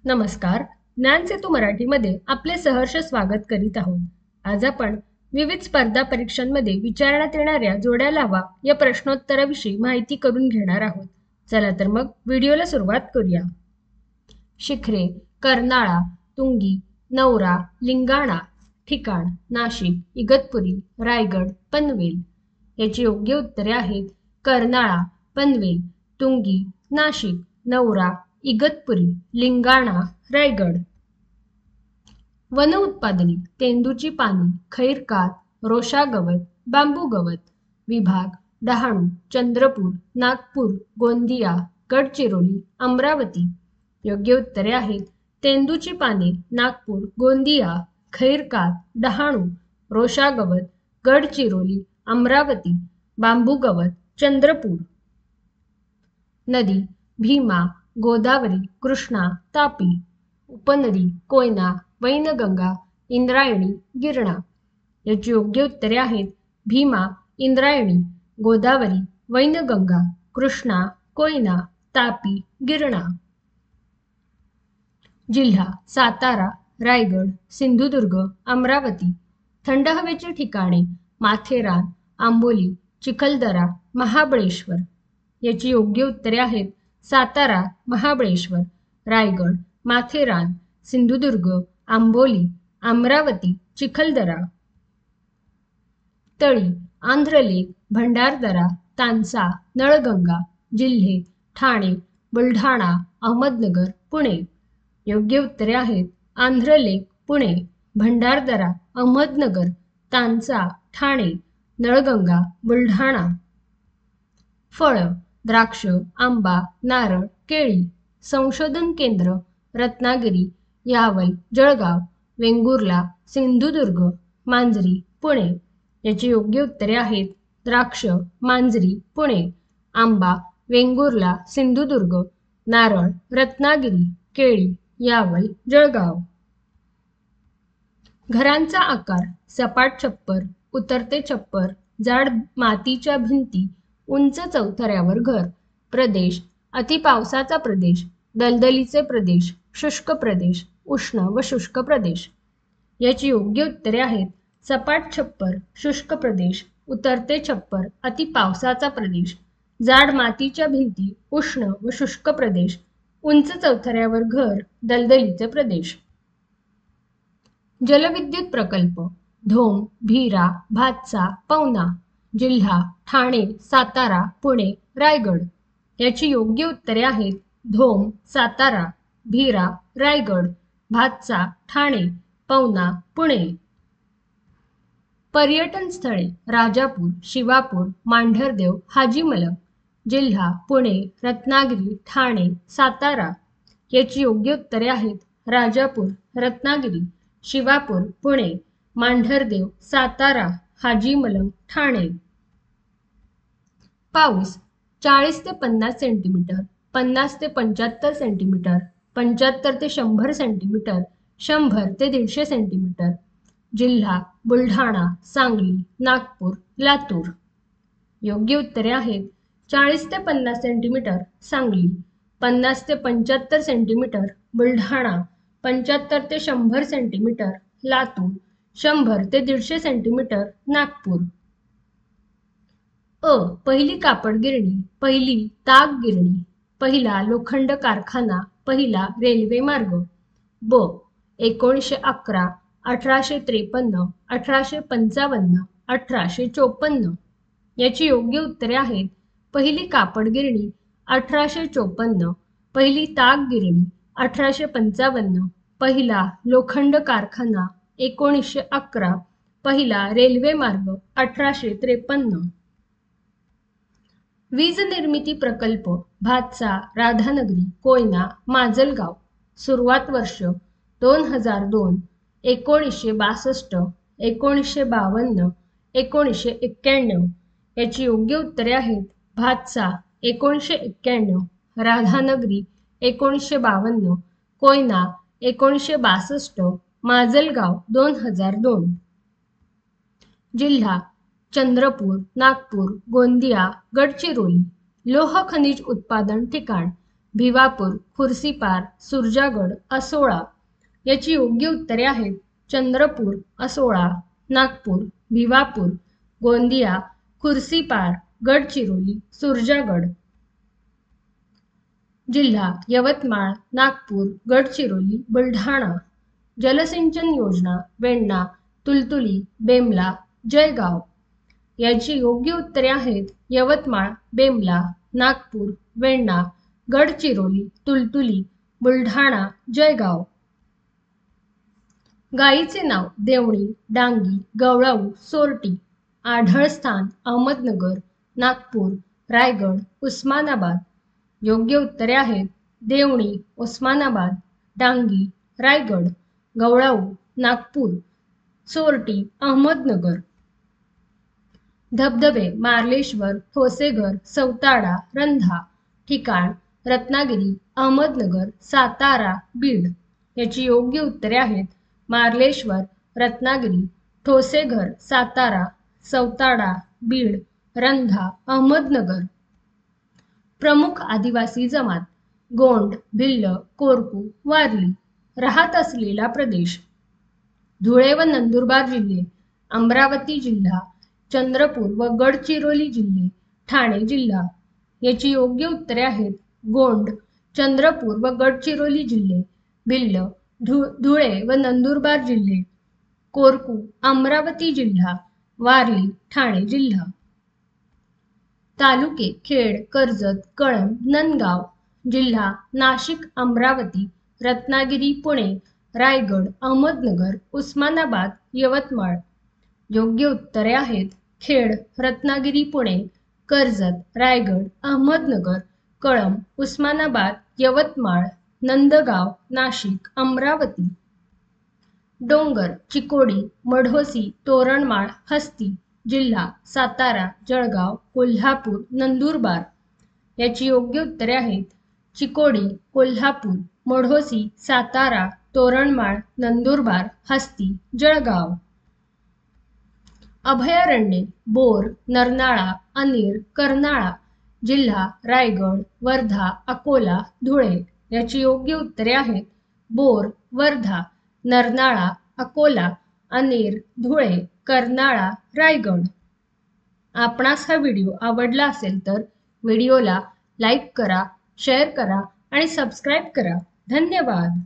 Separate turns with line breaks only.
नमस्कार. ज्ञान सेतू मराठीमध्ये आपले सहर्ष स्वागत करीत आहोत. आज आपण विविध स्पर्धा परीक्षांमध्ये विचारण्यात येणाऱ्या जोड्या लावा या प्रश्नोत्तराविषयी माहिती करून घेणार आहोत. चला तर मग व्हिडिओला सुरुवात करूया. शिखरे, कर्नाळा, तुंगी, नवरा, लिंगाणा. ठिकाण: नाशिक, इगतपुरी, रायगड, पनवेल. याची योग्य उत्तरे आहेत कर्नाळा, पनवेल, तुंगी, नाशिक, नवरा, इगतपुरी, लिंगाणा, रायगड. वन उत्पादने: तेंदूची पाने, खैरकात, रोशा गवत, बांबू गवत. विभाग: डहाणू, चंद्रपूर, नागपूर, गोंदिया, गडचिरोली, अमरावती. योग्य उत्तरे आहेत तेंदूची पाने, नागपूर, गोंदिया, खैरकात, डहाणू, रोशा गवत, गडचिरोली, अमरावती, बांबू गवत, चंद्रपूर. नदी: भीमा, गोदावरी, कृष्णा, तापी. उपनदी: कोयना, वैनगंगा, इंद्रायणी, गिरणा. याची योग्य उत्तरे आहेत भीमा, इंद्रायणी, गोदावरी, वैनगंगा, कृष्णा, कोयना, तापी, गिरणा. जिल्हा: सातारा, रायगड, सिंधुदुर्ग, अमरावती. थंड हवेची ठिकाणे: माथेरान, आंबोली, चिखलदरा, महाबळेश्वर. याची योग्य उत्तरे आहेत सातारा, महाबळेश्वर, रायगड, माथेरान, सिंधुदुर्ग, आंबोली, अमरावती, चिखलदरा. तळी: आंध्रलेक, भंडारदरा, तानसा, नळगंगा. जिल्हे: ठाणे, बुलढाणा, अहमदनगर, पुणे. योग्य उत्तरे आहेत आंध्रलेक, पुणे, भंडारदरा, अहमदनगर, तानसा, ठाणे, नळगंगा, बुलढाणा. फळं: द्राक्ष, आंबा, नारळ, केळी. संशोधन केंद्र: रत्नागिरी, यावल, जळगाव, वेंगुर्ला, सिंधुदुर्ग, मांजरी, पुणे. याची योग्य उत्तरे आहेत द्राक्ष, मांजरी, पुणे, आंबा, वेंगुर्ला, सिंधुदुर्ग, नारळ, रत्नागिरी, केळी, यावल, जळगाव. घरांचा आकार: सपाट छप्पर, उतरते छप्पर, जाड मातीच्या भिंती, उंच चौथऱ्यावर घर. प्रदेश: अति पावसाचा प्रदेश, दलदलीचे प्रदेश, शुष्क प्रदेश, उष्ण व शुष्क प्रदेश. याची योग्य उत्तरे आहेत सपाट छप्पर, शुष्क प्रदेश, उतरते छप्पर, अति पावसाचा प्रदेश, जाड मातीच्या भिंती, उष्ण व शुष्क प्रदेश, उंच चौथऱ्यावर घर, दलदलीचे प्रदेश. जलविद्युत प्रकल्प: धोम, भीरा, भातसा, पवना. जिल्हा: ठाणे, सातारा, पुणे, रायगड. याची योग्य उत्तरे आहेत धोम, सातारा, भीरा, रायगड, भातसा, ठाणे, पवना, पुणे. पर्यटन स्थळे: राजापूर, शिवापूर, मांढरदेव, हाजीमलक. जिल्हा: पुणे, रत्नागिरी, ठाणे, सातारा. याची योग्य उत्तरे आहेत राजापूर, रत्नागिरी, शिवापूर, पुणे, मांढरदेव, सातारा, हाजीमलक, ठाणे. पाऊस: 40 ते 50 सेंटीमीटर, 50 ते 75 सेंटीमीटर, 75 ते 100 सेंटीमीटर, 100 ते 150 सेंटीमीटर. जिल्हा: बुलढाणा, सांगली, नागपूर, लातूर. योग्य उत्तरे आहेत 40 ते 50 सेंटीमीटर सांगली, 50 ते 75 सेंटीमीटर बुलढाणा, 75 ते 100 सेंटीमीटर लातूर, 100 ते 150 सेंटीमीटर नागपूर. पहिली कापड गिरणी, पहिली ताग गिरणी, पहिला लोखंड कारखाना, पहिला रेल्वे मार्ग. 1911, 1853, 1855, 1854. याची योग्य उत्तरे आहेत पहिली कापड गिरणी 1854, पहिली ताग गिरणी 1855, पहिला लोखंड कारखाना 1911, पहिला रेल्वे मार्ग 1853. वीज निर्मिती प्रकल्प भातसा, राधानगरी, कोयना, माजलगाव. सुरुवात वर्ष 2002, 1962, 1952, 1991. याची योग्य उत्तरे आहेत भातसा 1991, राधानगरी 1952, कोयना 1962, माजलगाव 2002. जिल्हा: चंद्रपूर, नागपूर, गोंदिया, गडचिरोली. लोह खनिज उत्पादन ठिकाण: भिवापूर, खुर्सीपार, सुरजागड, असोळा याची योग्य उत्तरे आहेत चंद्रपूर, असोळा, नागपूर, भिवापूर, गोंदिया, खुर्सीपार, गडचिरोली, सुरजागड. जिल्हा यवतमाळ, नागपूर, गडचिरोली, बुलढाणा. जलसिंचन योजना वेण्णा, तुलतुली, बेमला, जळगाव याची योग्य उत्तरे आहेत यवतमाळ, बेमला, नागपूर, वेण्णा, गडचिरोली, तुलतुली, बुलढाणा, जळगाव. गायीचे नाव देवणी, डांगी, गवळाऊ, सोरटी. आढळस्थान अहमदनगर, नागपूर, रायगड, उस्मानाबाद. योग्य उत्तरे आहेत देवणी, उस्मानाबाद, डांगी, रायगड, गवळाऊ, नागपूर, सोरटी, अहमदनगर. धबधबे मार्लेश्वर, ठोसेघर, सौताडा, रंधा. ठिकाण रत्नागिरी, अहमदनगर, सातारा, बीड याची योग्य उत्तरे आहेत मार्लेश्वर, रत्नागिरी, ठोसेघर, सातारा, सौताडा, बीड, रंधा, अहमदनगर. प्रमुख आदिवासी जमात गोंड, भिल्ल, कोरकू, वारली. राहत असलेला प्रदेश धुळे व नंदुरबार जिल्हे, अमरावती जिल्हा, चंद्रपूर व गडचिरोली जिल्हे, ठाणे जिल्हा. याची योग्य उत्तरे आहेत गोंड, चंद्रपूर व गडचिरोली जिल्हे, भिल्ल, धुळे व नंदुरबार जिल्हे, कोरकू, अमरावती जिल्हा, वारली, ठाणे जिल्हा. तालुके खेड, कर्जत, कळंब, नंदगाव. जिल्हा नाशिक, अमरावती, रत्नागिरी, पुणे, रायगड, अहमदनगर, उस्मानाबाद, यवतमाळ. योग्य उत्तरे आहेत खेड, रत्नागिरी, पुणे, कर्जत, रायगड, अहमदनगर, कळंब, उस्मानाबाद, यवतमाळ, नंदगाव, नाशिक, अमरावती. डोंगर चिकोडी, मढोसी, तोरणमाळ, हस्ती. जिल्हा सातारा, जळगाव, कोल्हापूर, नंदुरबार. याची योग्य उत्तरे आहेत चिकोडी, कोल्हापूर, मढोसी, सातारा, तोरणमाळ, नंदुरबार, हस्ती, जळगाव. अभयारण्ये बोर, नरनाळा, अनिर, कर्नाळा. जिल्हा रायगड, वर्धा, अकोला, धुळे. याची योग्य उत्तरे आहेत बोर, वर्धा, नरनाळा, अकोला, अनिर, धुळे, कर्नाळा, रायगड. आपणास हा व्हिडिओ आवडला असेल तर व्हिडिओला लाईक करा, शेअर करा आणि सबस्क्राईब करा. धन्यवाद.